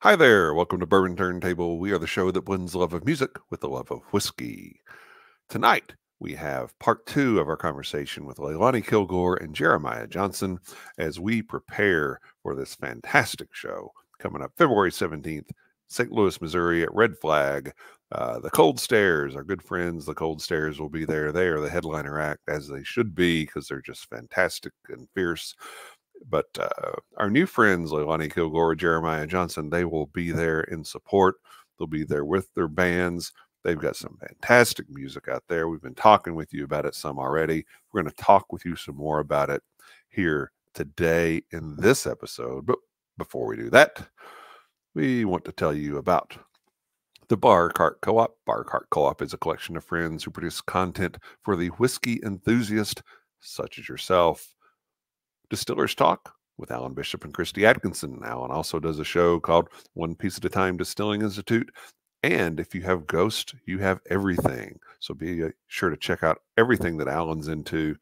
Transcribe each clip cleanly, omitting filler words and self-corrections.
Hi there, welcome to Bourbon Turntable. We are the show that blends the love of music with the love of whiskey. Tonight, we have part 2 of our conversation with Leilani Kilgore and Jeremiah Johnson as we prepare for this fantastic show coming up February 17th, St. Louis, Missouri at Red Flag. The Cold Stairs, our good friends, the Cold Stairs will be there. They are the headliner act, as they should be, because they're just fantastic and fierce. But our new friends, Leilani Kilgore, Jeremiah Johnson, they will be there in support. They'll be there with their bands. They've got some fantastic music out there. We've been talking with you about it some already. We're going to talk with you some more about it here today in this episode. But before we do that, we want to tell you about the Bar Cart Co-op. Bar Cart Co-op is a collection of friends who produce content for the whiskey enthusiast, such as yourself. Distillers Talk with Alan Bishop and Christy Atkinson. Alan also does a show called One Piece at a Time Distilling Institute. And if you have Ghost, you have everything. So be sure to check out everything that Alan's into.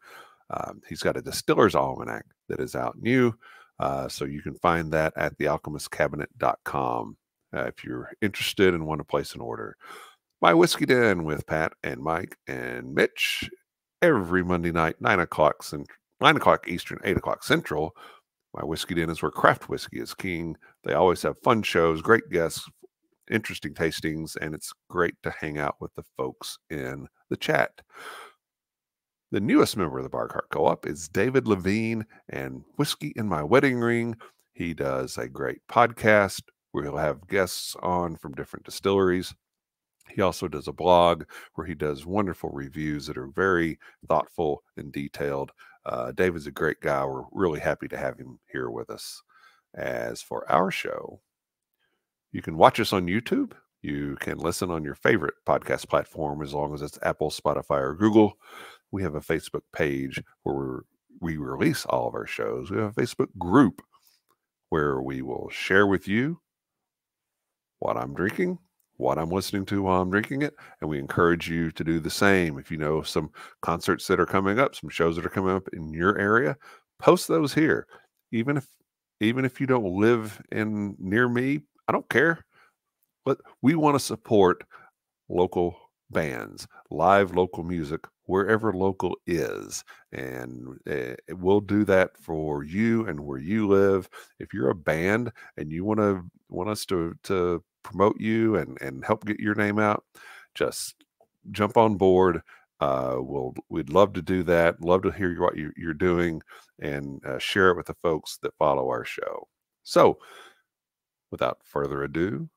He's got a Distiller's Almanac that is out new. So you can find that at thealchemistcabinet.com if you're interested and want to place an order. My Whiskey Den with Pat and Mike and Mitch every Monday night, 9 o'clock Eastern, 8 o'clock Central. My Whiskey Den is where craft whiskey is king. They always have fun shows, great guests, interesting tastings, and it's great to hang out with the folks in the chat. The newest member of the Bar Cart Co-op is David Levine and Whiskey in My Wedding Ring. He does a great podcast where he'll have guests on from different distilleries. He also does a blog where he does wonderful reviews that are very thoughtful and detailed. David's a great guy. We're really happy to have him here with us. As for our show, you can watch us on YouTube. You can listen on your favorite podcast platform as long as it's Apple, Spotify, or Google. We have a Facebook page where we release all of our shows. We have a Facebook group where we will share with you what I'm drinking, what I'm listening to while I'm drinking it, and we encourage you to do the same. If you know some concerts that are coming up, some shows that are coming up in your area, post those here. Even if you don't live near me, I don't care. But we want to support local bands, live local music, wherever local is, and we'll do that for you and where you live. If you're a band and you want us to promote you and help get your name out, just jump on board. We'd love to do that. Love to hear what you're doing and share it with the folks that follow our show. So without further ado,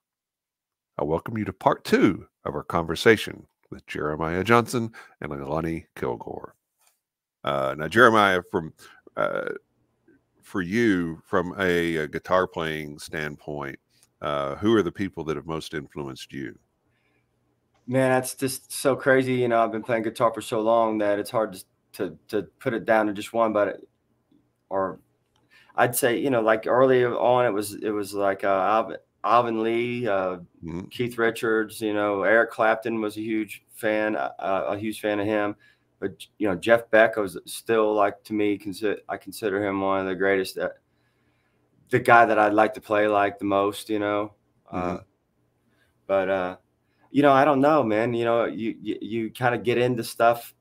I welcome you to part 2 of our conversation with Jeremiah Johnson and Leilani Kilgore. Now, Jeremiah, for you, from a guitar playing standpoint, who are the people that have most influenced you? Man, that's just so crazy. You know, I've been playing guitar for so long that it's hard to put it down to just one. Or I'd say, you know, like early on, it was like Alvin Lee, Keith Richards. You know, Eric Clapton was a huge fan of him. But you know, Jeff Beck was still, like, to me, I consider him one of the greatest. The guy that I'd like to play like the most. You know, you know, I don't know, man. You know, you kind of get into stuff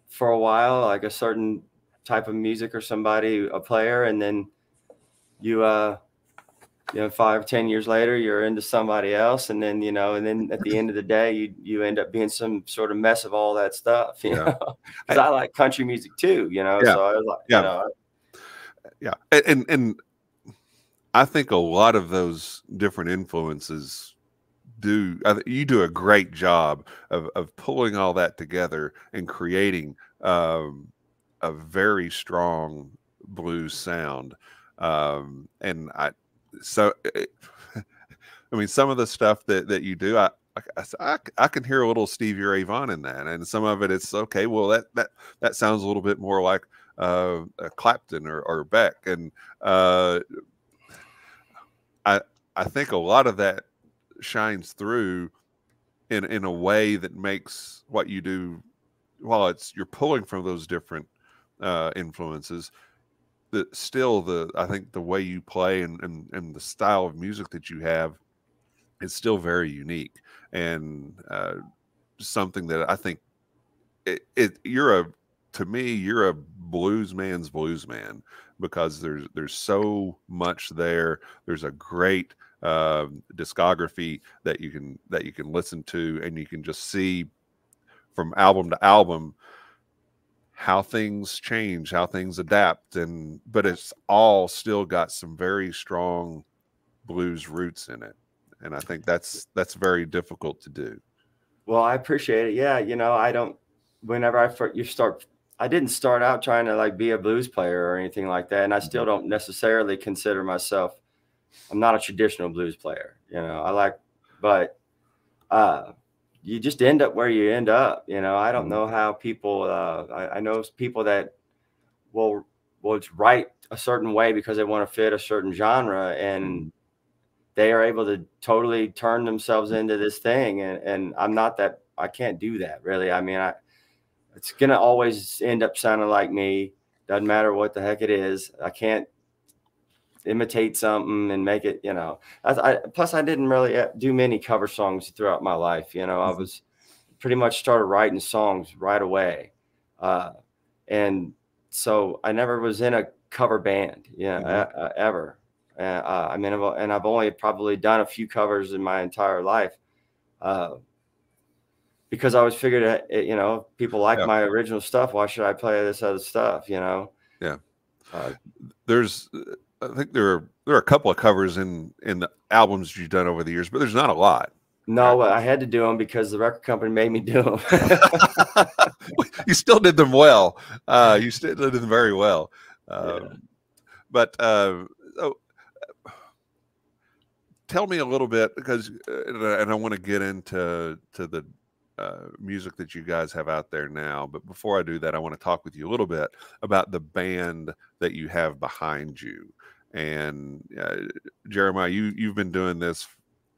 for a while, like a certain type of music or a player, and then you know, 5 or 10 years later, you're into somebody else, and then at the end of the day, you end up being some sort of mess of all that stuff. You know, because I like country music too. You know, so I was like, and I think a lot of those different influences you do a great job of pulling all that together and creating a very strong blues sound. And I mean, some of the stuff that you do, I can hear a little Stevie Ray Vaughan in that, and some of it's okay. Well, that sounds a little bit more like Clapton or Beck, and uh, I I think a lot of that shines through in a way that makes what you do, while you're pulling from those different influences, that still I think the way you play and the style of music that you have is still very unique, and something that I think you're to me you're a blues man's blues man, because there's so much there. There's a great discography that you can listen to, and you can just see from album to album how things change, how things adapt, but it's all still got some very strong blues roots in it, and I think that's very difficult to do. Well, I appreciate it. Yeah, I don't. Whenever I didn't start out trying to like be a blues player or anything like that, and I still don't necessarily consider myself. I'm not a traditional blues player. But you just end up where you end up. I don't know how people. I know people that will write a certain way because they want to fit a certain genre, and they are able to totally turn themselves into this thing. And I'm not that. I can't do that really. I mean, it's gonna always end up sounding like me. Doesn't matter what the heck it is. I can't imitate something and make it. Plus, I didn't really do many cover songs throughout my life. I was pretty much started writing songs right away, and so I never was in a cover band. Ever. I mean, I've only probably done a few covers in my entire life. Because I always figured, people like my original stuff. Why should I play this other stuff? Yeah. I think there are a couple of covers in the albums you've done over the years, but there's not a lot. No, I had to do them because the record company made me do them. You still did them well. You still did them very well. But tell me a little bit, because and I want to get into the music that you guys have out there now. But before I do that, I want to talk with you a little bit about the band that you have behind you. And Jeremiah, you've been doing this,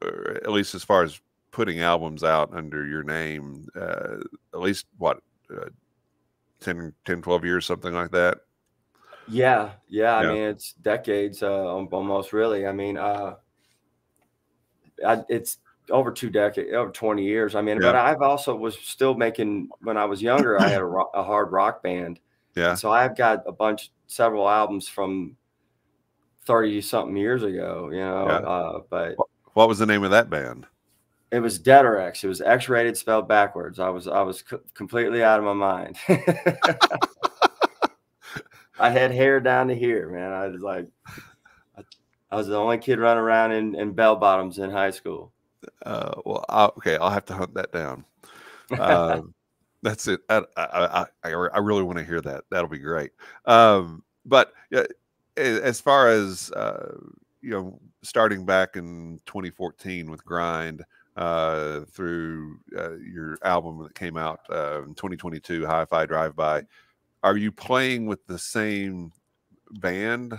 at least as far as putting albums out under your name, at least what, 10, 12 years, something like that. Yeah. I mean, it's decades, almost, really. I mean, it's over 2 decades, over 20 years. I mean, but I've also was still making, when I was younger, I had a hard rock band. Yeah. And so I've got several albums from 30 something years ago, but what was the name of that band? It was Dead or X. It was X-rated, spelled backwards. I was completely out of my mind. I had hair down to here, man. I was like, I was the only kid running around in bell bottoms in high school. Well, okay, I'll have to hunt that down. That's it. I really want to hear that. That'll be great. But as far as starting back in 2014 with Grind, through your album that came out in 2022, Hi-Fi Drive-By, are you playing with the same band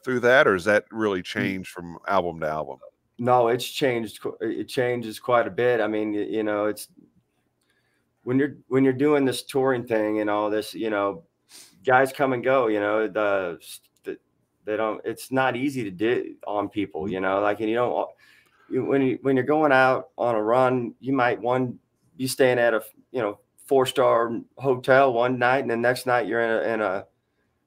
through that, or has that really changed from album to album? No, it's changed. It changes quite a bit. I mean, it's when you're doing this touring thing and all this, guys come and go. They don't. It's not easy to do on people. Like, and when you're going out on a run, you might be staying at a 4-star hotel one night, and the next night you're in a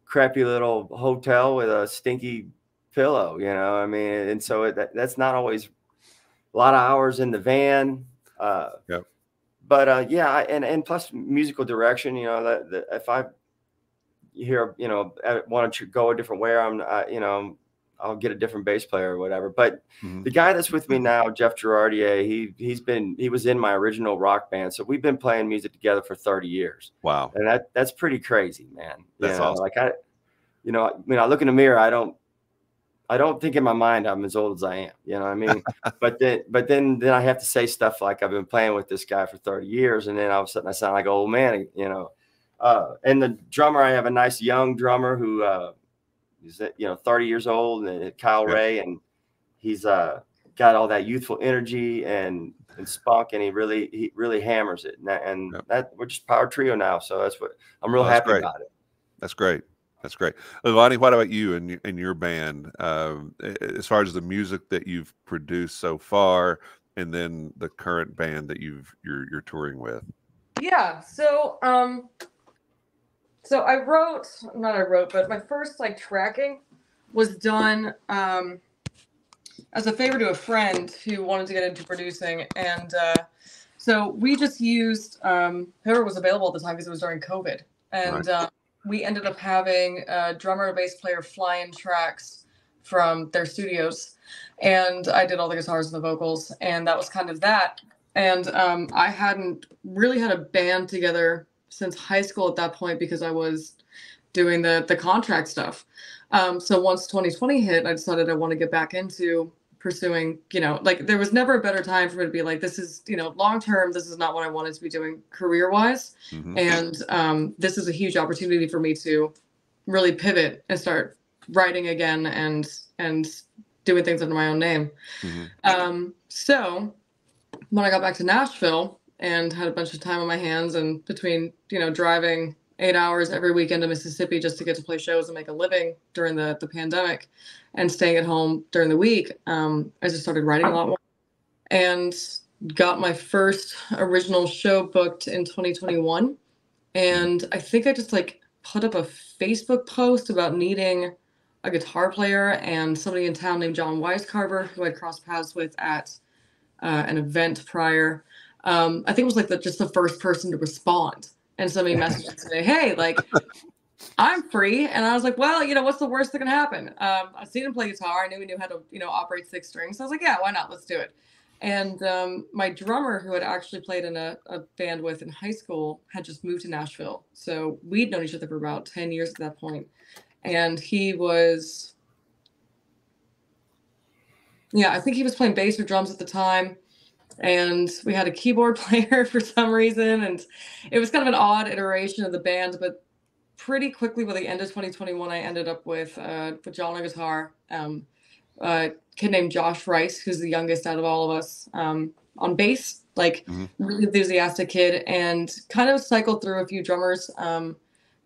crappy little hotel with a stinky pillow. I mean, and so that's not always a lot of hours in the van. But and plus musical direction. That if I want to go a different way, I'll get a different bass player or whatever. But the guy that's with me now, Jeff Girardier, he was in my original rock band. So we've been playing music together for 30 years. Wow. And that's pretty crazy, man. That's awesome. Like I look in the mirror, I don't think in my mind I'm as old as I am. You know what I mean? but then I have to say stuff like, I've been playing with this guy for 30 years. And then all of a sudden I sound like an old man, And the drummer, I have a nice young drummer who is 30 years old, and Kyle Yep. Ray, and he's got all that youthful energy and spunk, and he really hammers it. And Yep. that we're just power trio now, so that's what I'm real Oh, that's happy great. about it. That's great. That's great. Leilani, what about you and your band? As far as the music that you've produced so far, and then the current band that you're touring with. Yeah. So I wrote, but my first like tracking was done as a favor to a friend who wanted to get into producing, and so we just used whoever was available at the time because it was during COVID, and Right. we ended up having a drummer and a bass player fly in tracks from their studios, and I did all the guitars and the vocals, and that was kind of that. And I hadn't really had a band together since high school at that point because I was doing the contract stuff. So once 2020 hit, I decided I want to get back into pursuing, like there was never a better time for me to be like, this is, long term, this is not what I wanted to be doing career wise. Mm-hmm. And this is a huge opportunity for me to really pivot and start writing again and doing things under my own name. Mm-hmm. So when I got back to Nashville and had a bunch of time on my hands, and between, driving 8 hours every weekend to Mississippi just to get to play shows and make a living during the pandemic, and staying at home during the week, I just started writing a lot more and got my first original show booked in 2021. And I think I just like put up a Facebook post about needing a guitar player, and somebody in town named John Weiscarver, who I'd crossed paths with at an event prior. I think it was like just the first person to respond. And somebody messaged and say, hey, like, I'm free. And I was like, well, what's the worst that can happen? I've seen him play guitar. I knew he knew how to, operate 6 strings. So I was like, yeah, why not? Let's do it. And my drummer, who had actually played in a band with in high school, had just moved to Nashville. So we'd known each other for about 10 years at that point. And he was, I think he was playing bass or drums at the time. And we had a keyboard player for some reason. And it was kind of an odd iteration of the band, but pretty quickly by the end of 2021, I ended up with John on guitar, a kid named Josh Rice, who's the youngest out of all of us, on bass, like really enthusiastic kid, and kind of cycled through a few drummers.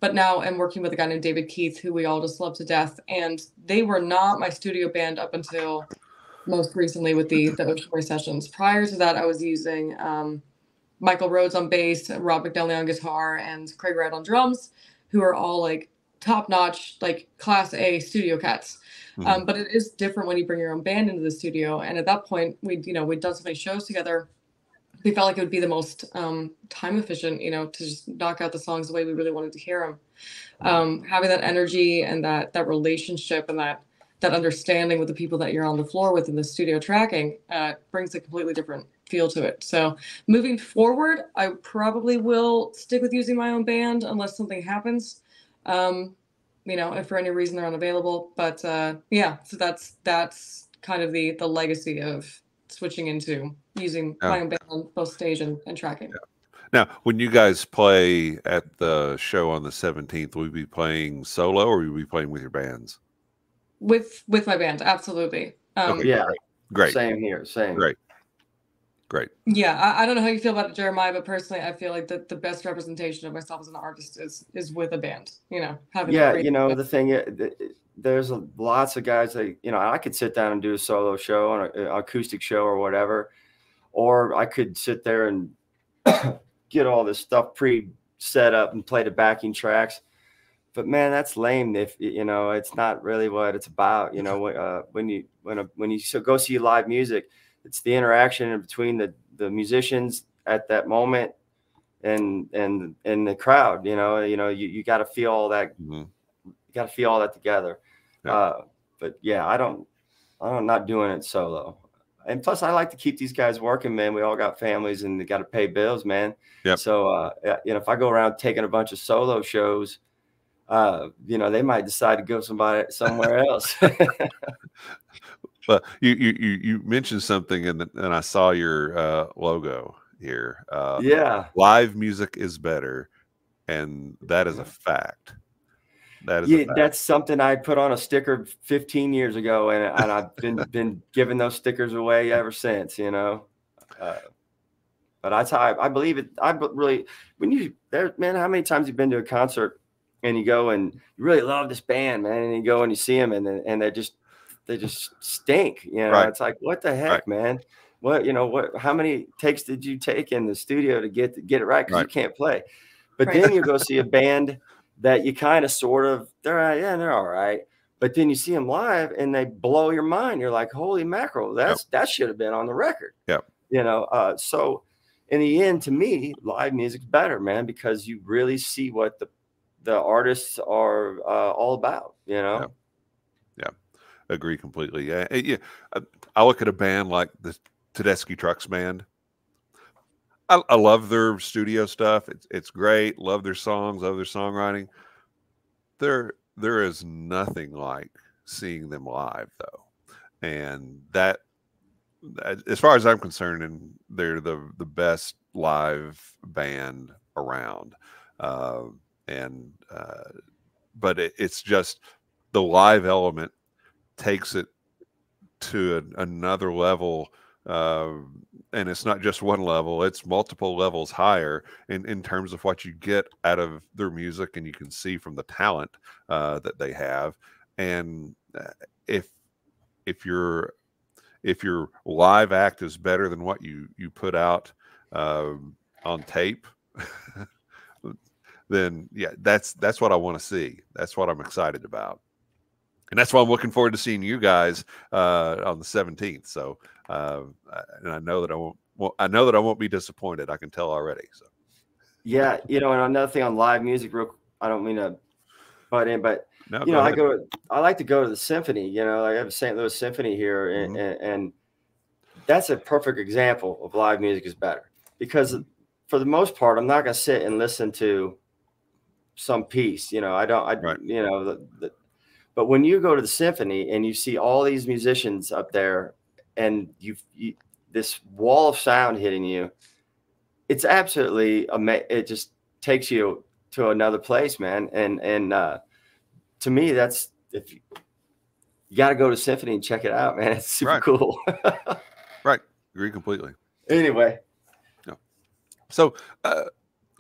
But now I'm working with a guy named David Keith, who we all just love to death. And they were not my studio band up until most recently with the Ocean Way sessions. Prior to that, I was using Michael Rhodes on bass, Rob McNally on guitar, and Craig Wright on drums, who are all like top-notch, like Class A studio cats. But it is different when you bring your own band into the studio. And at that point, we'd done so many shows together. We felt like it would be the most time efficient, to just knock out the songs the way we really wanted to hear them. Having that energy and that relationship and that understanding with the people that you're on the floor with in the studio tracking brings a completely different feel to it. So moving forward, I probably will stick with using my own band unless something happens. If for any reason they're unavailable. But so that's kind of the legacy of switching into using my own band on both stage and tracking. Yeah. Now, when you guys play at the show on the 17th, will you be playing solo or will you be playing with your bands? With my band, absolutely. Okay, yeah, great. Same here. Same. Great. Yeah, I don't know how you feel about it, Jeremiah, but personally, I feel like the best representation of myself as an artist is with a band. Having the thing, there's lots of guys that I could sit down and do a solo show on an acoustic show or whatever, or I could sit there and get all this stuff pre-set up and play the backing tracks. But man, that's lame. If it's not really what it's about. When you go see live music, it's the interaction between the musicians at that moment and the crowd. You got to feel all that. You got to feel all that together. Yeah. But yeah, I'm not doing it solo. And plus, I like to keep these guys working, man. We all got families and they got to pay bills, man. Yep. So if I go around taking a bunch of solo shows, they might decide to go somewhere else. But you mentioned something, and I saw your logo here. Yeah, live music is better. and that is a fact. That is yeah, that's something I put on a sticker 15 years ago, and I've been giving those stickers away ever since, you know. But that's how I believe it. Really, when you there, man, how many times you've been to a concert and you go and you really love this band, man, and you go and you see them, and they just stink, you know. Right. It's like, what the heck, man? What, you know, what? How many takes did you take in the studio to get it right? Because you can't play. But then you go see a band that you kind of sort of, they're all right. But then you see them live and they blow your mind. You're like, holy mackerel, that should have been on the record. Yeah. You know, so in the end, to me, live music's better, man, because you really see what the artists are all about, you know? Yeah. Agree completely. Yeah. I look at a band like the Tedeschi Trucks Band. I love their studio stuff. It's great. Love their songs. Love their songwriting. There is nothing like seeing them live, though, and that, as far as I'm concerned, and they're the best live band around. But it's just the live element takes it to another level. And it's not just one level, it's multiple levels higher in terms of what you get out of their music, and you can see from the talent that they have. And if your live act is better than what you put out on tape, then yeah, that's what I want to see. That's what I'm excited about. And that's why I'm looking forward to seeing you guys on the 17th. So, and I know that I won't be disappointed. I can tell already. So, yeah, you know, and another thing on live music, I don't mean to butt in, but no, you know, I like to go to the symphony. You know, I have a St. Louis Symphony here, and that's a perfect example of live music is better, because for the most part, I'm not going to sit and listen to some piece. You know, you know, but when you go to the symphony and you see all these musicians up there, and you this wall of sound hitting you, it's absolutely amazing. It just takes you to another place, man. And to me, that's, if you got to go to symphony and check it out, man. It's super cool. Right. Agree completely. Anyway. Yeah. So,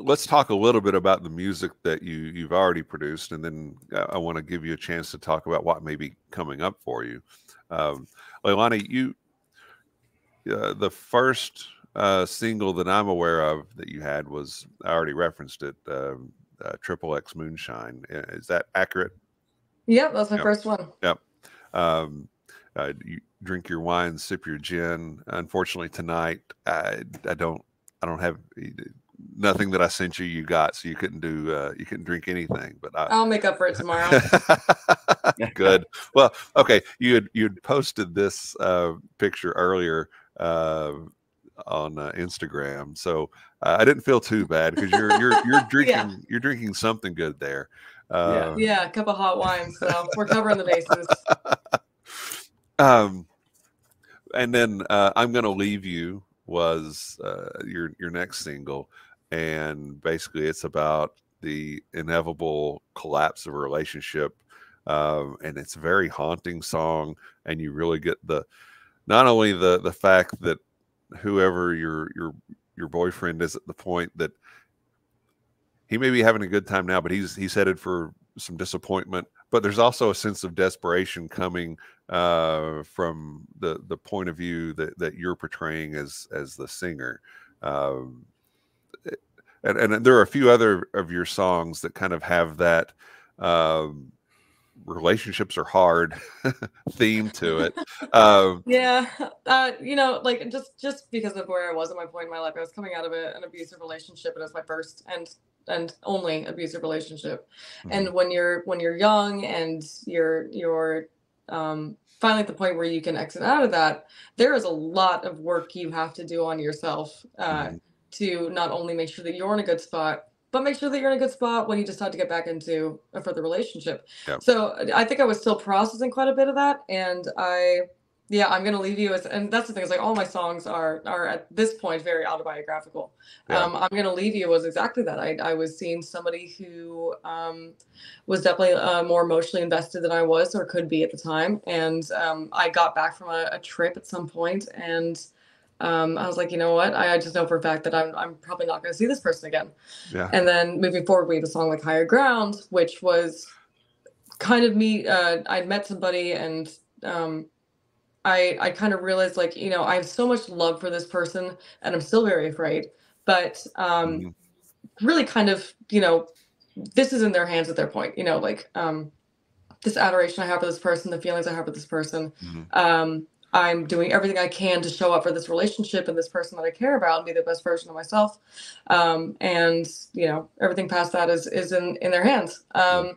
let's talk a little bit about the music that you've already produced, and then I want to give you a chance to talk about what may be coming up for you. Leilani, the first single that I'm aware of that you had was, I already referenced it, Triple X Moonshine. Is that accurate? Yep, that's my first one. Yep. You drink your wine, sip your gin. Unfortunately, tonight I don't have nothing that I sent you got, so you couldn't drink anything. But I'll make up for it tomorrow. Good. Well, okay. You'd posted this picture earlier on Instagram, so I didn't feel too bad, because you're drinking you're drinking something good there. Yeah, a cup of hot wine. So we're covering the bases. And then I'm Gonna Leave You was your next single, and basically it's about the inevitable collapse of a relationship, and it's a very haunting song, and you really get not only the fact that whoever your boyfriend is at the point that he may be having a good time now, but he's headed for some disappointment. But there's also a sense of desperation coming from the point of view that you're portraying as the singer. And there are a few other of your songs that kind of have that relationships are hard theme to it. Yeah, you know, like just because of where I was at my point in my life, I was coming out of an abusive relationship, and it was my first and only abusive relationship. And when you're young and you're finally at the point where you can exit out of that, there is a lot of work you have to do on yourself to not only make sure that you're in a good spot, but make sure that you're in a good spot when you decide to get back into a further relationship. Yep. So I think I was still processing quite a bit of that, and I Yeah, I'm gonna leave you as, and that's the thing, is like all my songs are at this point very autobiographical. Yeah. I'm gonna leave you was exactly that. I was seeing somebody who was definitely more emotionally invested than I was or could be at the time, and I got back from a trip at some point, and I was like, you know what? I just know for a fact that I'm probably not gonna see this person again. Yeah. And then moving forward, we have a song like Higher Ground, which was kind of me. I'd met somebody, and I kind of realized, like, you know, I have so much love for this person and I'm still very afraid, but Mhm. really kind of, you know, this is in their hands at their point, you know, like this adoration I have for this person, the feelings I have for this person. Mhm. I'm doing everything I can to show up for this relationship and this person that I care about and be the best version of myself. And you know, everything past that is in their hands. Yeah.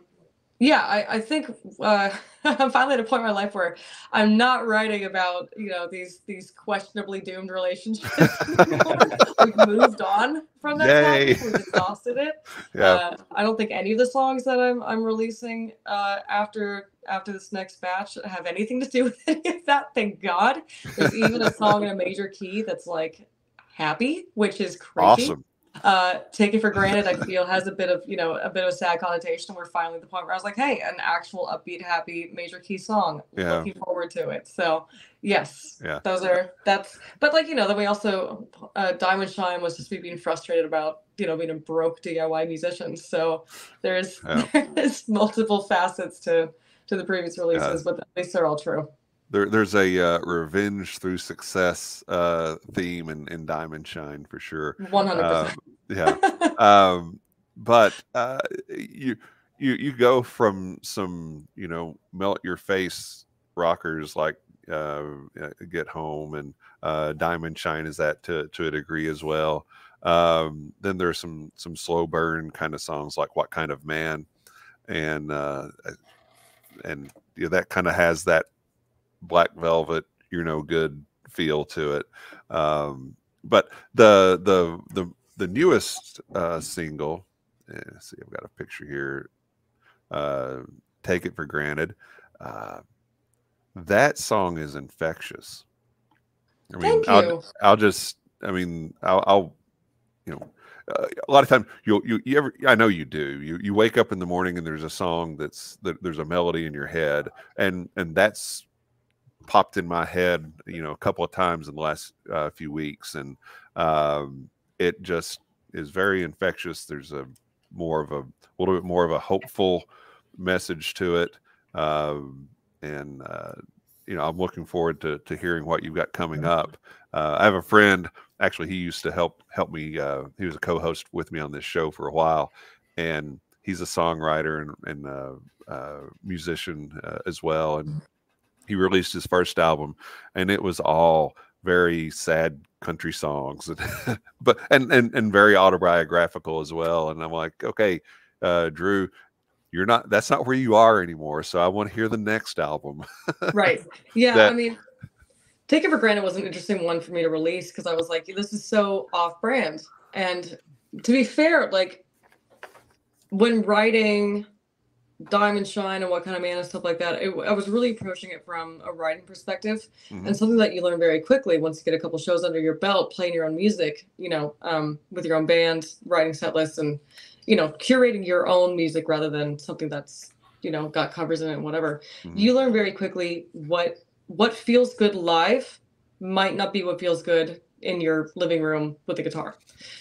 Yeah, I think I'm finally at a point in my life where I'm not writing about, you know, these questionably doomed relationships anymore. We've moved on from that Yay. topic. We've exhausted it. Yeah. I don't think any of the songs that I'm releasing after this next batch have anything to do with any of that. Thank God. There's even a song in a major key that's like happy, which is crazy. Awesome. Take It For Granted, I feel, has a bit of, you know, a bit of a sad connotation. We're finally at the point where I was like, hey, an actual upbeat, happy major key song. Yeah. Looking forward to it. So yes, Yeah. that's, but like, you know, then we also, Diamond Shine was just me being frustrated about, you know, being a broke DIY musician. So there's, Yeah. there's multiple facets to the previous releases, but at least they're all true. There's a revenge through success theme in Diamond Shine for sure. 100%. Yeah. But you go from some, you know, melt your face rockers like Get Home and Diamond Shine is that to a degree as well. Then there's some slow burn kind of songs like What Kind of Man, and you know, that kind of has that Black Velvet, You're No Good feel to it. But the newest single, let's see, I've got a picture here. Take It For Granted. That song is infectious. I mean, Thank you. I'll you know, a lot of times you ever, I know you do, you wake up in the morning and there's a song there's a melody in your head, and that's popped in my head, you know, a couple of times in the last few weeks, and it just is very infectious. There's a little bit more of a hopeful message to it, and you know, I'm looking forward to hearing what you've got coming up. I have a friend, actually, he used to help me. He was a co-host with me on this show for a while, and he's a songwriter and musician as well, and he released his first album, and it was all very sad country songs, but and very autobiographical as well. And I'm like, okay, Drew, that's not where you are anymore. So I want to hear the next album. Right. Yeah. That I mean, Take It For Granted was an interesting one for me to release because I was like, this is so off brand. And to be fair, like when writing Diamond Shine and What Kind of Man and stuff like that, I was really approaching it from a writing perspective, and something that you learn very quickly once you get a couple shows under your belt, playing your own music, you know, with your own band, writing set lists, and, you know, curating your own music rather than something that's, you know, got covers in it and whatever. You learn very quickly what feels good live might not be what feels good in your living room with the guitar.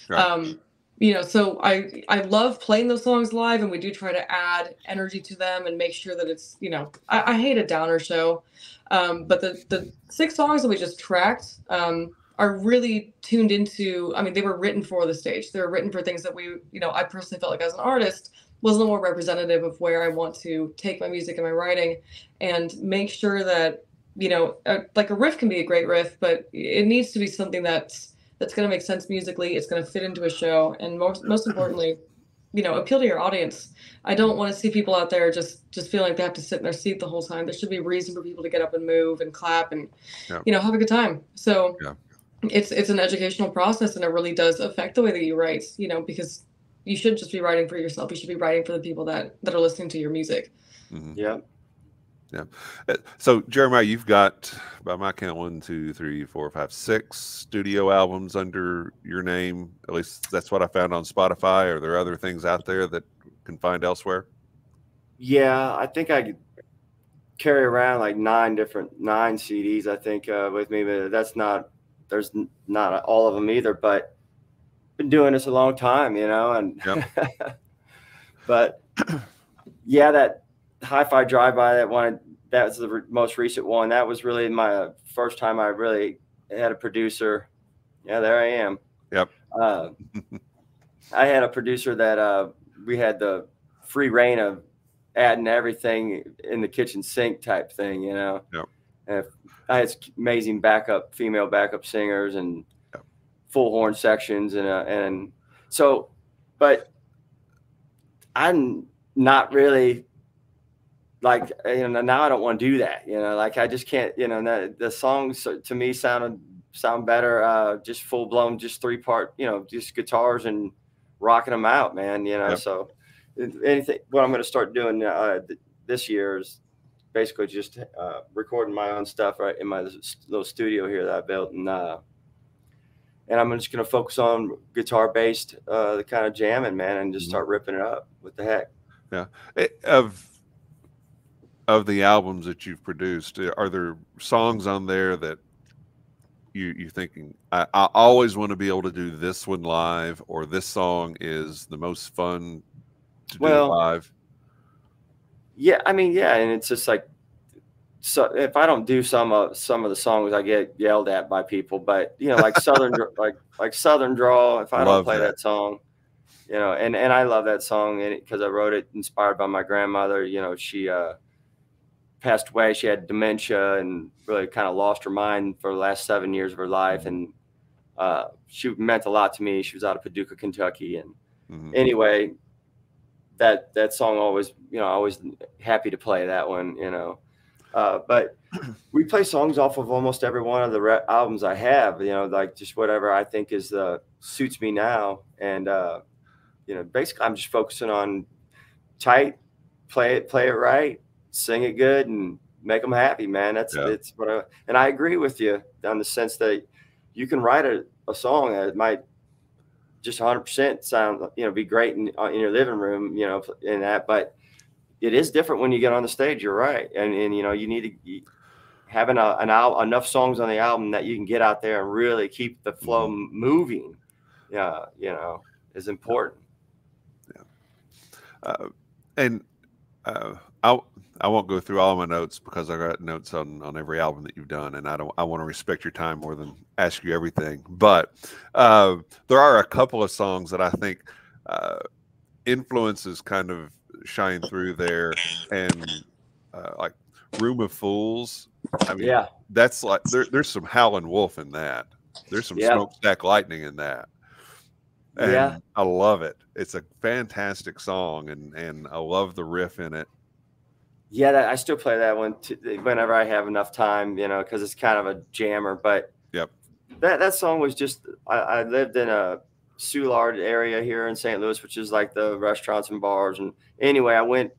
Right. You know, so I love playing those songs live, and we do try to add energy to them and make sure that it's, you know, I hate a downer show, but the 6 songs that we just tracked are really tuned into, I mean, they were written for the stage. They were written for things that we, you know, I personally felt like as an artist was a little more representative of where I want to take my music and my writing, and make sure that, you know, like a riff can be a great riff, but it needs to be something that's going to make sense musically. It's going to fit into a show, and most importantly, you know, appeal to your audience. I don't want to see people out there just feeling like they have to sit in their seat the whole time. There should be a reason for people to get up and move and clap and, you know, have a good time. So it's an educational process, and it really does affect the way that you write, you know, because you shouldn't just be writing for yourself. You should be writing for the people that are listening to your music. Yeah. Yeah. So Jeremiah, you've got, by my count, 1, 2, 3, 4, 5, 6 studio albums under your name. At least that's what I found on Spotify. Are there other things out there that can find elsewhere? Yeah, I think I carry around like 9 CDs, I think, with me, but there's not all of them either, but been doing this a long time, and Yep. but yeah, that Hi-Fi Drive-By, that was the most recent one. That was really my first time I really had a producer. Yeah, there I am. Yep. I had a producer that we had the free reign of adding everything in the kitchen sink type thing, Yep. And I had amazing female backup singers and Yep. full horn sections, and so, but I'm not really like, now I don't want to do that, like I just can't, the songs to me sound better, just full blown, just 3-part, just guitars and rocking them out, man, Yep. So anything, what I'm going to start doing this year is basically just recording my own stuff right in my little studio here that I built, and I'm just going to focus on guitar based, the kind of jamming, man, and just start ripping it up. What the heck? Yeah. Of the albums that you've produced, are there songs on there that you're thinking, I always want to be able to do this one live, or this song is the most fun to do live? Yeah, I mean, yeah, and it's just like, so if I don't do some of the songs, I get yelled at by people. But like Southern like Southern Drawl, if I don't play that song, and I love that song because I wrote it inspired by my grandmother. She passed away. She had dementia and really kind of lost her mind for the last 7 years of her life, and she meant a lot to me. She was out of Paducah, Kentucky, and anyway, that song always, always happy to play that one, but we play songs off of almost every one of the albums I have, like just whatever I think is suits me now, and basically I'm just focusing on tight, play it right, sing it good, and make them happy, man. It's what and I agree with you on the sense that you can write a song that might just 100% sound, be great in your living room, in that, but it is different when you get on the stage. You're right, and you need to have enough songs on the album that you can get out there and really keep the flow moving. Yeah, is important. Yeah. And I won't go through all my notes because I got notes on every album that you've done, and I want to respect your time more than ask you everything. But there are a couple of songs that I think influences kind of shine through there, and like Room of Fools. I mean, that's like there's some Howlin' Wolf in that. There's some Smokestack Lightning in that. And I love it. It's a fantastic song, and I love the riff in it. Yeah, I still play that one whenever I have enough time, because it's kind of a jammer. But that song was just, I lived in a Soulard area here in St. Louis, which is like the restaurants and bars. And anyway, I went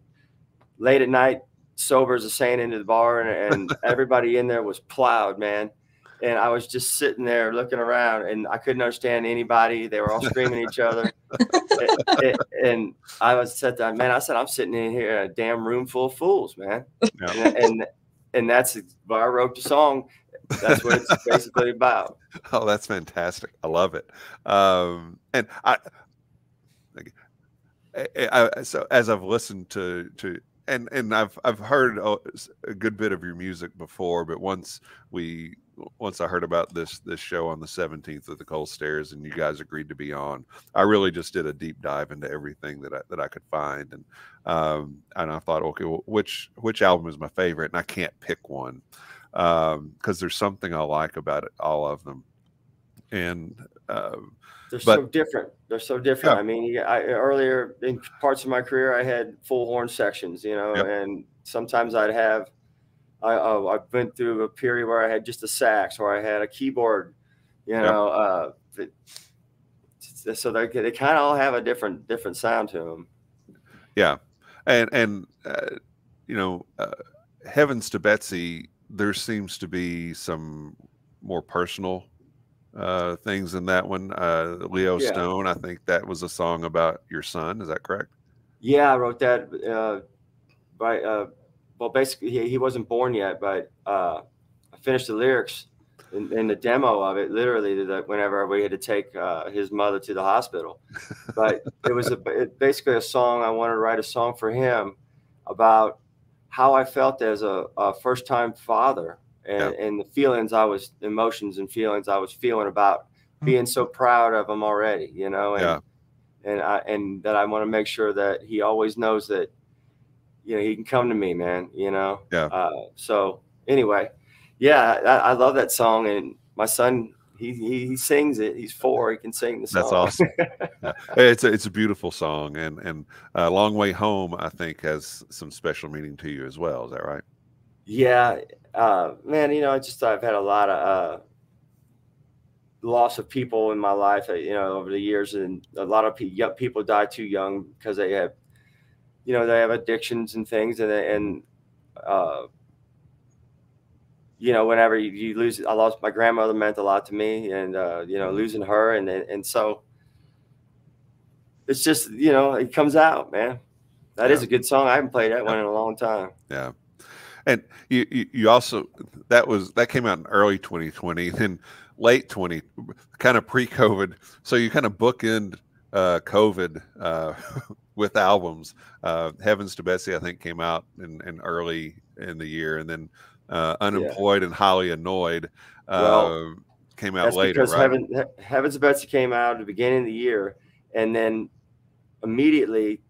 late at night, sober as a saint, into the bar, and everybody in there was plowed, man. And I was just sitting there looking around, and I couldn't understand anybody. They were all screaming at each other. And I was sat down, man. I said, I'm sitting in here in a damn room full of fools, man. And that's why I wrote the song. That's what it's basically about. Oh, that's fantastic. I love it. And so as I've listened to and I've heard a good bit of your music before, but once I heard about this show on the 17th of the Cold Stairs, and you guys agreed to be on, I really just did a deep dive into everything that I could find, and I thought, okay, well, which album is my favorite? And I can't pick one because there's something I like about it, all of them, and they're so different. They're so different. I mean, earlier in parts of my career, I had full horn sections, and sometimes I'd have. I went through a period where I had just a sax, or I had a keyboard, so they kind of all have a different sound to them. Yeah, and Heavens to Betsy, there seems to be some more personal things in that one. Leo Yeah. Stone, I think that was a song about your son. Is that correct? Yeah, I wrote that by well, basically he wasn't born yet, but I finished the lyrics in the demo of it, literally, that whenever we had to take his mother to the hospital. But it was basically a song. I wanted to write a song for him about how I felt as a first time father, Yeah. and the emotions and feelings I was feeling about being so proud of him already, you know, Yeah. and that I want to make sure that he always knows that, you know, he can come to me, man, you know. Yeah. So anyway, yeah, I love that song, and my son, he sings it. He's 4. He can sing the song. That's awesome. Yeah. It's a beautiful song, and Long Way Home, I think, has some special meaning to you as well. Is that right? Yeah, man, you know, I've had a lot of loss of people in my life, you know, over the years, and a lot of young people die too young because they have, you know, they have addictions and things, and uh, you know, whenever you lose, I lost my grandmother, meant a lot to me, and you know, losing her, and so it's just, you know, it comes out, man. That is a good song. I haven't played that one in a long time. Yeah. And you also, that came out in early 2020, then late 20, kind of pre-COVID. So you kind of bookend COVID with albums. Heavens to Betsy, I think, came out in early in the year, and then Unemployed and Highly Annoyed Well, came out that's later, because right? Heavens to Betsy came out at the beginning of the year, and then immediately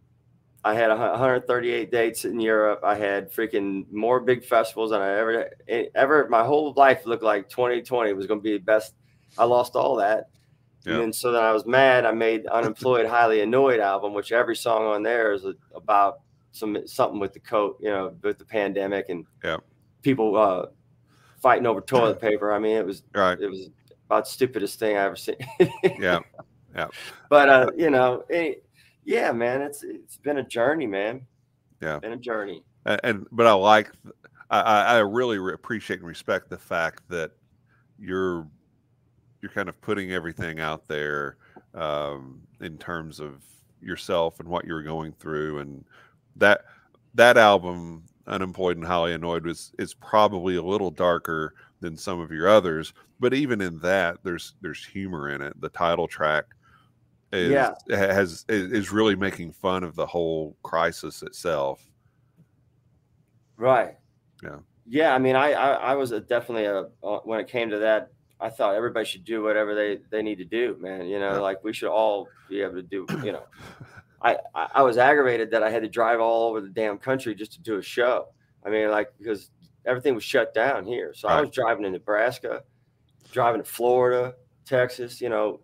I had 138 dates in Europe. I had freaking more big festivals than I ever. My whole life looked like 2020 was going to be the best. I lost all that. And then, so then I was mad. I made Unemployed, Highly Annoyed album, which every song on there is about something with you know, with the pandemic and people fighting over toilet paper. I mean, it was about the stupidest thing I ever seen. Yeah. But you know, yeah, man, it's been a journey, man. Yeah, been a journey. But I really appreciate and respect the fact that you're kind of putting everything out there in terms of yourself and what you were going through, and that album, Unemployed and Highly Annoyed, is probably a little darker than some of your others, but even in that, there's humor in it. The title track is really making fun of the whole crisis itself. Right. Yeah. Yeah. I mean, I was definitely when it came to that, I thought everybody should do whatever they need to do, man. You know, like we should all be able to do, you know, I was aggravated that I had to drive all over the damn country just to do a show. I mean, like, because everything was shut down here. So I was driving to Nebraska, driving to Florida, Texas, you know.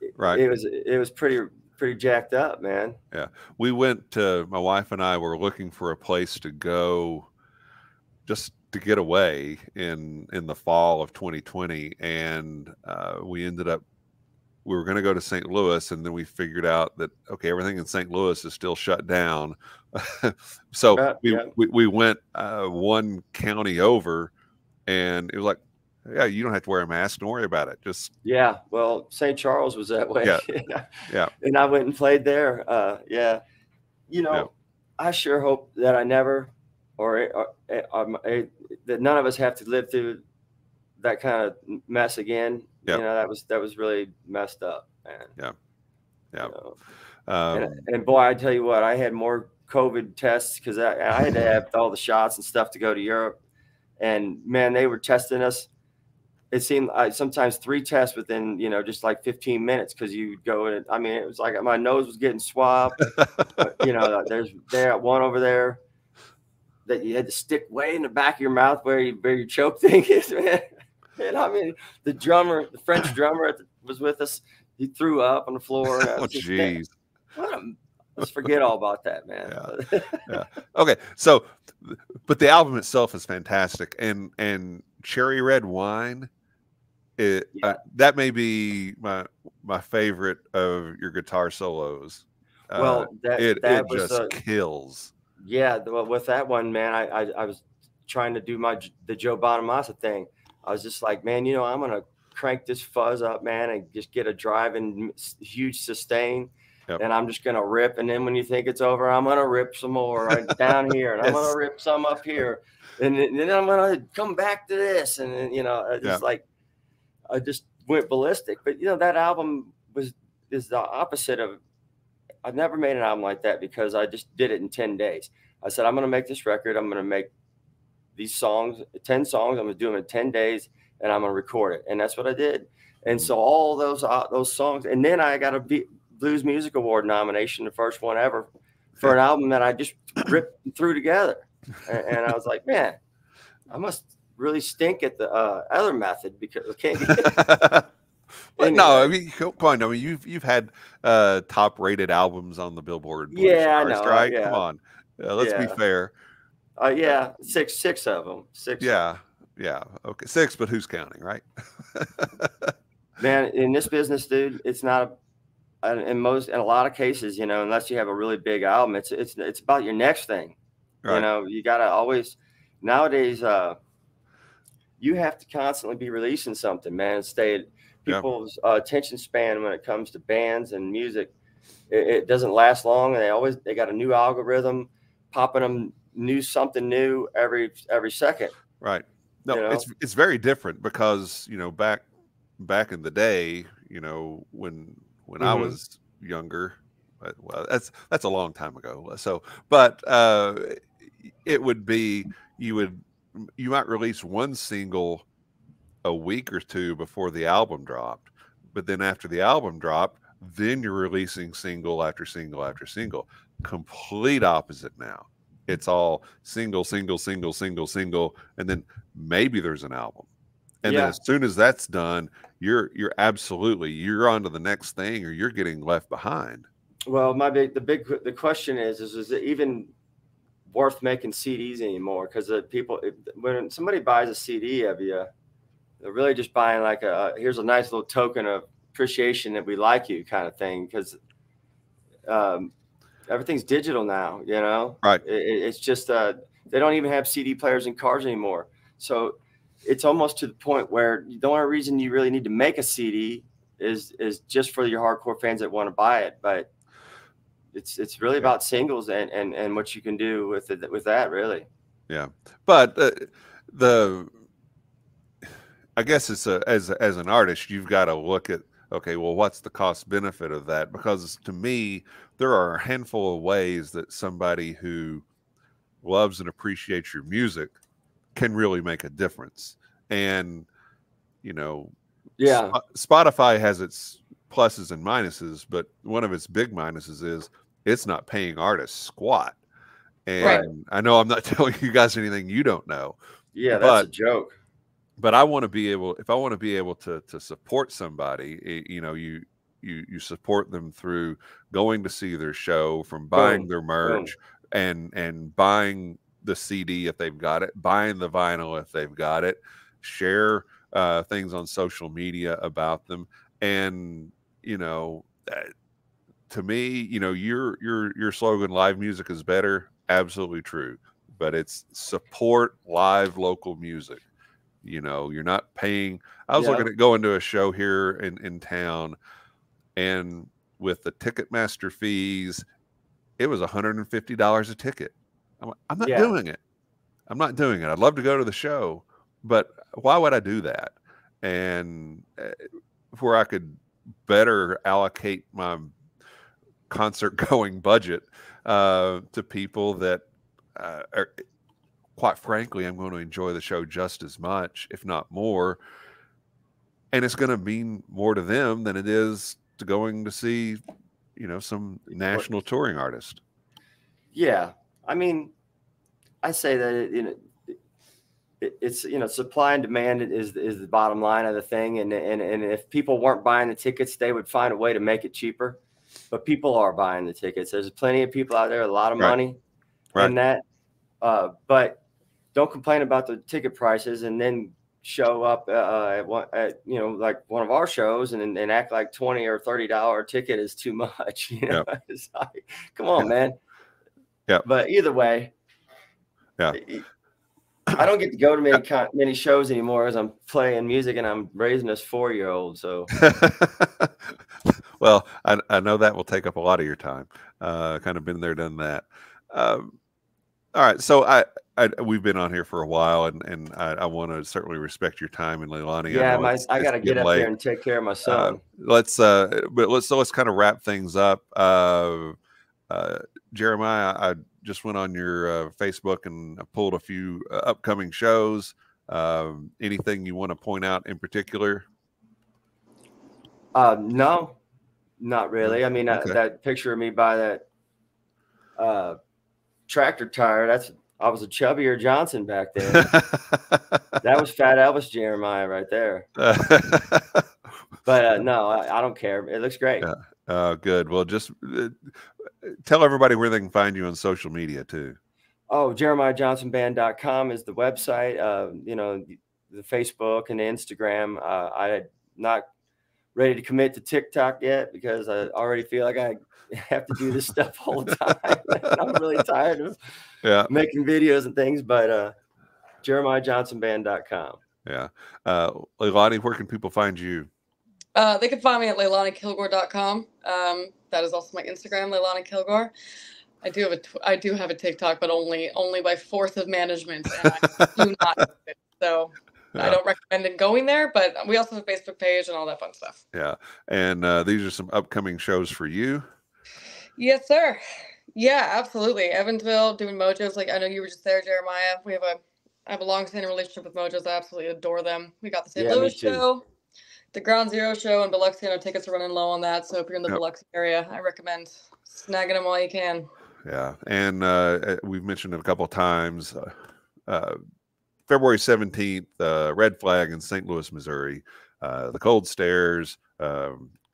It was pretty jacked up, man. Yeah. We went to, my wife and I were looking for a place to go just to get away in the fall of 2020, and we were going to go to St. Louis, and then we figured out that okay, everything in St. Louis is still shut down. So we went one county over, and it was like, yeah, you don't have to wear a mask, don't worry about it. Just well, St. Charles was that way. Yeah. And I went and played there. You know, I sure hope that I never that none of us have to live through that kind of mess again. You know, that was really messed up, man. You know? And boy, I tell you what, I had more COVID tests because I had to have all the shots and stuff to go to Europe, and man, they were testing us. It seemed sometimes 3 tests within, you know, just like 15 minutes, because you go in. I mean, it was like my nose was getting swabbed. You know, there's one over there that you had to stick way in the back of your mouth where your choke thing is, man. And I mean, the French drummer was with us. He threw up on the floor. Oh, jeez. Let's forget all about that, man. Yeah. Okay. So, but the album itself is fantastic, and Cherry Red Wine, that may be my favorite of your guitar solos. Well, it was just kills. Yeah, well, with that one, man, I was trying to do the Joe Bonamassa thing. I was just like, man, I'm gonna crank this fuzz up, man, and just get a driving huge sustain. Yep. And I'm just gonna rip. And then when you think it's over, I'm gonna rip some more right down here, and I'm gonna rip some up here, and then I'm gonna come back to this, and then, I just went ballistic. But that album is the opposite of. I've never made an album like that because I just did it in 10 days. I said, I'm gonna make this record. I'm gonna make these songs, 10 songs. I'm gonna do them in 10 days, and I'm gonna record it. And that's what I did. And so all those songs, and then I got a Blues Music Award nomination, the first one ever, for an album that I just ripped and threw together. And I was like, man, I must really stink at the other method because I can't get it. But no, I mean, come on. I mean, you've had top rated albums on the Billboard. Yeah, I know. Right? Yeah. Come on, let's be fair. Yeah, six of them. Six. Yeah. Okay, 6, but who's counting, right? Man, in this business, dude, it's not. In a lot of cases, unless you have a really big album, it's about your next thing. Right. You gotta always nowadays. You have to constantly be releasing something, man. People's attention span when it comes to bands and music, it doesn't last long, and they got a new algorithm popping them something new every second. Right. No, it's very different because back in the day, when I was younger, well, that's a long time ago. So, but it would be you might release one single a week or two before the album dropped, but then after the album dropped, then you're releasing single after single after single. Complete opposite now. It's all single, and then maybe there's an album. And then as soon as that's done, you're on to the next thing, or you're getting left behind. Well, the question is it even worth making CDs anymore? Because when somebody buys a CD of you, they're really just buying like here's a nice little token of appreciation that we like you kind of thing. Because everything's digital now, Right. It's just they don't even have CD players in cars anymore. So it's almost to the point where the only reason you really need to make a CD is just for your hardcore fans that want to buy it. But it's really about singles and what you can do with that, really. Yeah. But I guess it's as an artist, you've got to look at, okay, well, what's the cost benefit of that? Because to me, there are a handful of ways that somebody who loves and appreciates your music can really make a difference. And, Spotify has its pluses and minuses, but one of its big minuses is it's not paying artists squat. And I know I'm not telling you guys anything you don't know. Yeah, that's a joke. But I want to be able, if I want to be able to support somebody, you support them through going to see their show, from buying their merch and buying the CD if they've got it, buying the vinyl if they've got it, share things on social media about them. And, to me, your slogan, live music is better. Absolutely true. But it's support live local music. You're not paying. I was looking at going to a show here in town, and with the Ticketmaster fees, it was $150 a ticket. I'm not doing it. I'm not doing it. I'd love to go to the show, but why would I do that? And where I could better allocate my concert going budget to people that are, quite frankly, I'm going to enjoy the show just as much, if not more. And it's going to mean more to them than it is to going to see, some national touring artist. Yeah. I mean, I say that it's supply and demand is the bottom line of the thing. And if people weren't buying the tickets, they would find a way to make it cheaper. But people are buying the tickets. There's plenty of people out there, a lot of money, and that. But don't complain about the ticket prices and then show up at like one of our shows and act like $20 or $30 ticket is too much. It's like, come on, man. Yeah. But either way, I don't get to go to many shows anymore as I'm playing music and I'm raising this 4-year-old. So, well, I know that will take up a lot of your time. Kind of been there, done that. All right, so we've been on here for a while, and I want to certainly respect your time. And Leilani, yeah, I know I got to get up late. there and take care of my son. Let's kind of wrap things up. Jeremiah, I just went on your Facebook and I pulled a few upcoming shows. Anything you want to point out in particular? No, not really. I mean, Okay. that picture of me by that tractor tire, I was a chubbier Johnson back then. That was Fat Elvis Jeremiah right there. But no, I don't care. It looks great. Yeah. Good. Well, just tell everybody where they can find you on social media too. Oh, JeremiahJohnsonBand.com is the website. You know, the Facebook and the Instagram. I'm not ready to commit to TikTok yet because I already feel like I have to do this stuff all the time. And I'm really tired of making videos and things, but JeremiahJohnsonBand.com. Yeah. Leilani, where can people find you? They can find me at LeilaniKilgore.com. That is also my Instagram, Leilani Kilgore. I do have a TikTok, but only by force of management, and I do not use it. So I don't recommend it going there, but we also have a Facebook page and all that fun stuff. Yeah. And these are some upcoming shows for you. Yes, sir. Yeah, absolutely. Evansville, doing Mojos. Like, I know you were just there, Jeremiah. I have a long-standing relationship with Mojos. I absolutely adore them. We got the St. Louis show, the Ground Zero show in Biloxi. I know tickets are running low on that. So if you're in the Biloxi area, I recommend snagging them while you can. Yeah. And we've mentioned it a couple of times. February 17th, Red Flag in St. Louis, Missouri. The Cold Stairs,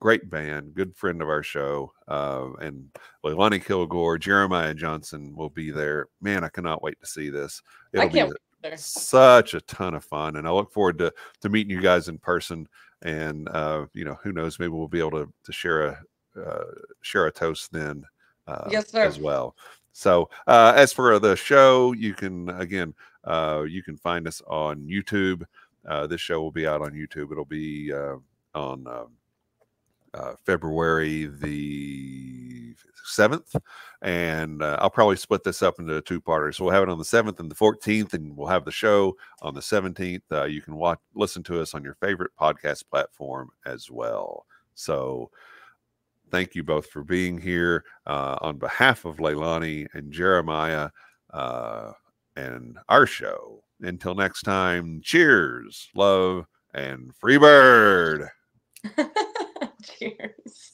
great band, good friend of our show. And Leilani Kilgore, Jeremiah Johnson will be there. Man, I cannot wait to see this. It'll be such a ton of fun. And I look forward to meeting you guys in person. And, you know, who knows, maybe we'll be able to share a toast then yes, sir. as well. So as for the show, you can, again, you can find us on YouTube. This show will be out on YouTube. It'll be on February the 7th. And I'll probably split this up into 2-parters. So we'll have it on the 7th and the 14th, and we'll have the show on the 17th. You can listen to us on your favorite podcast platform as well. So thank you both for being here. On behalf of Leilani and Jeremiah and our show, until next time, cheers, love, and free bird. Cheers.